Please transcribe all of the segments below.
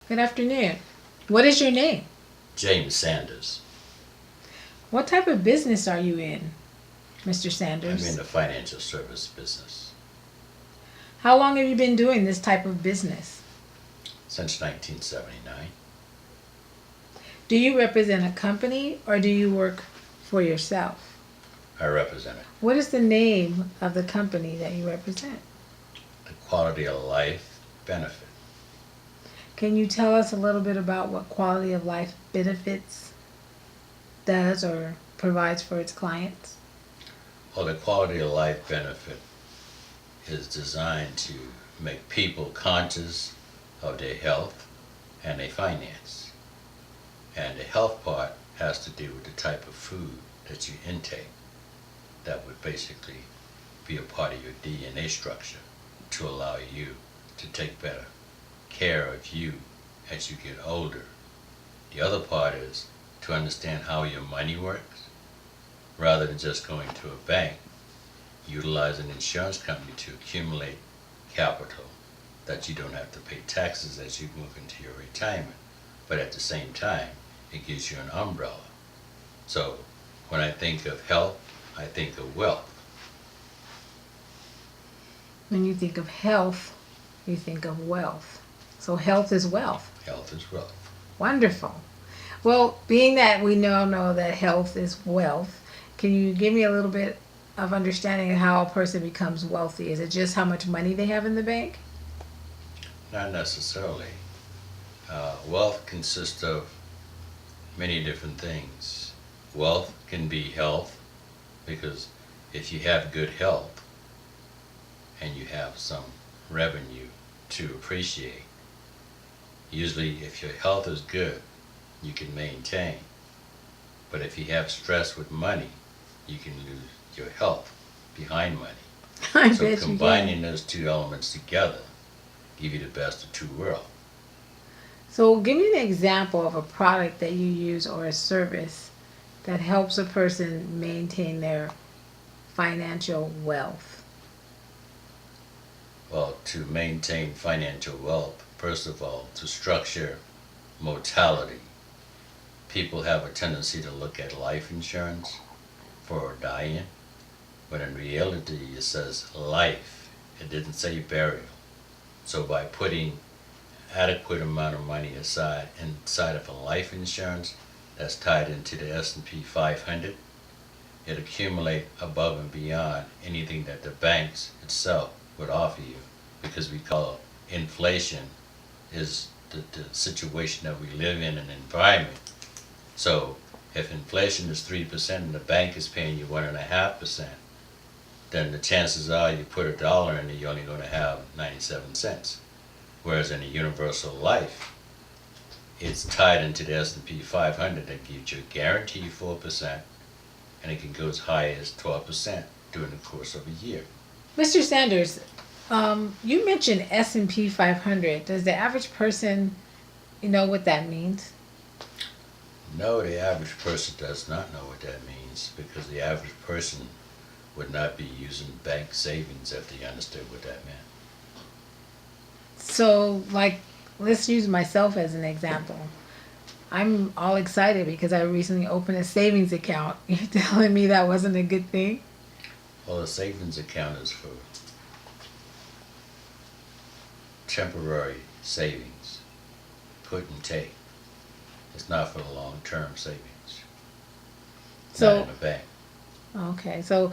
Good afternoon. What is your name? James Sanders. What type of business are you in, Mr. I'm in Sanders? the financial service business How long have you been doing this type of business? since 1979. Do you represent a company or do you work for yourself? I represent it. What is the name of the company that you represent? The quality of life benefit. Can you tell us a little bit about what quality of life benefits does or provides for its clients? Well, the quality of life benefit is designed to make people conscious of their health and their finance. And the health part has to do with the type of food that you intake that would basically be a part of your DNA structure to allow you to take better care of you as you get older. The other part is to understand how your money works rather than just going to a bank. Utilize an insurance company to accumulate capital that you don't have to pay taxes as you move into your retirement. But at the same time, it gives you an umbrella. So when I think of health, I think of wealth. When you think of health, you think of wealth. So health is wealth. Health is wealth. Wonderful. Well, being that we now know that health is wealth, can you give me a little bit of understanding of how a person becomes wealthy? Is it just how much money they have in the bank? Not necessarily. Wealth consists of many different things. Wealth can be health, because if you have good health and you have some revenue to appreciate, usually if your health is good, you can maintain. But if you have stress with money, you can lose your health behind money. I So bet you can. combining those two elements together give you the best of two worlds. So give me an example of a product that you use or a service that helps a person maintain their financial wealth. Well, to maintain financial wealth, first of all, to structure mortality. People have a tendency to look at life insurance for dying, but in reality it says life. It didn't say burial. So by putting adequate amount of money aside inside of a life insurance that's tied into the S&P 500, it accumulates above and beyond anything that the banks itself would offer you, because we call inflation is the situation that we live in, an environment. So if inflation is 3% and the bank is paying you 1.5%, then the chances are you put $1 in it, you're only going to have 97 cents. Whereas in a universal life, it's tied into the S&P 500 that gives you a guaranteed 4%, and it can go as high as 12% during the course of a year. Mr. Sanders, you mentioned S&P 500. Does the average person know what that means? No, the average person does not know what that means, because the average person would not be using bank savings if they understood what that meant. So, like, let's use myself as an example. I'm all excited because I recently opened a savings account. You're telling me that wasn't a good thing? Well, a savings account is for temporary savings, put and take. It's not for the long-term savings, not So, in a bank. okay, so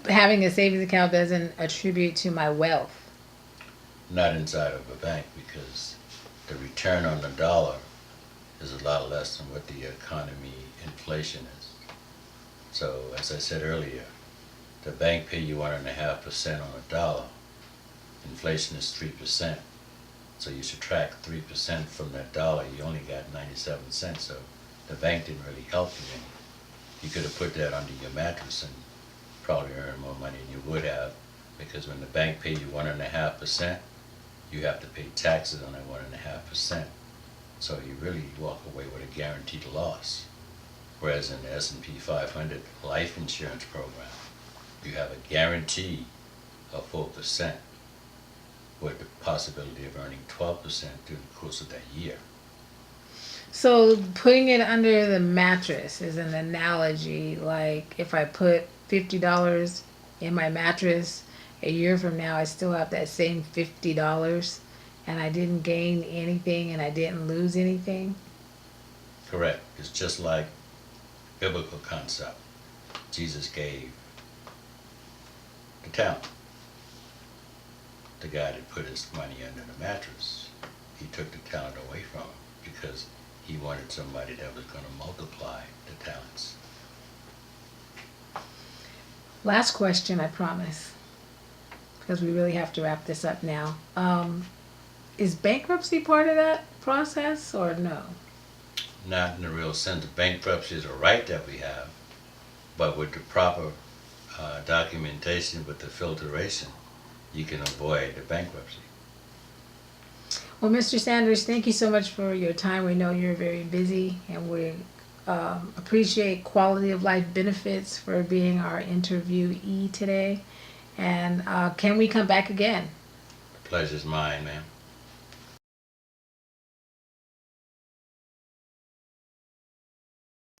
having a savings account doesn't attribute to my wealth. Not inside of a bank, because the return on the dollar is a lot less than what the economy inflation is. So as I said earlier, the bank pay you 1.5% on a dollar. Inflation is 3%. So you subtract 3% from that dollar, you only got 97 cents. So the bank didn't really help you any. You could have put that under your mattress and probably earned more money than you would have, because when the bank pay you 1.5%, you have to pay taxes on that 1.5%. So you really walk away with a guaranteed loss. Whereas in the S&P 500 life insurance program, you have a guarantee of 4% with the possibility of earning 12% during the course of that year. So putting it under the mattress is an analogy. Like if I put $50 in my mattress, a year from now I still have that same $50, and I didn't gain anything and I didn't lose anything. Correct. It's just like biblical concept. Jesus gave the talent. The guy that put his money under the mattress, he took the talent away from him because he wanted somebody that was going to multiply the talents. Last question, I promise, because we really have to wrap this up now. Is bankruptcy part of that process or no? Not in the real sense. Bankruptcy is a right that we have, but with the proper documentation, with the filtration, you can avoid the bankruptcy. Well, Mr. Sanders, thank you so much for your time. We know you're very busy, and we appreciate quality of life benefits for being our interviewee today. And can we come back again? The pleasure's mine, ma'am.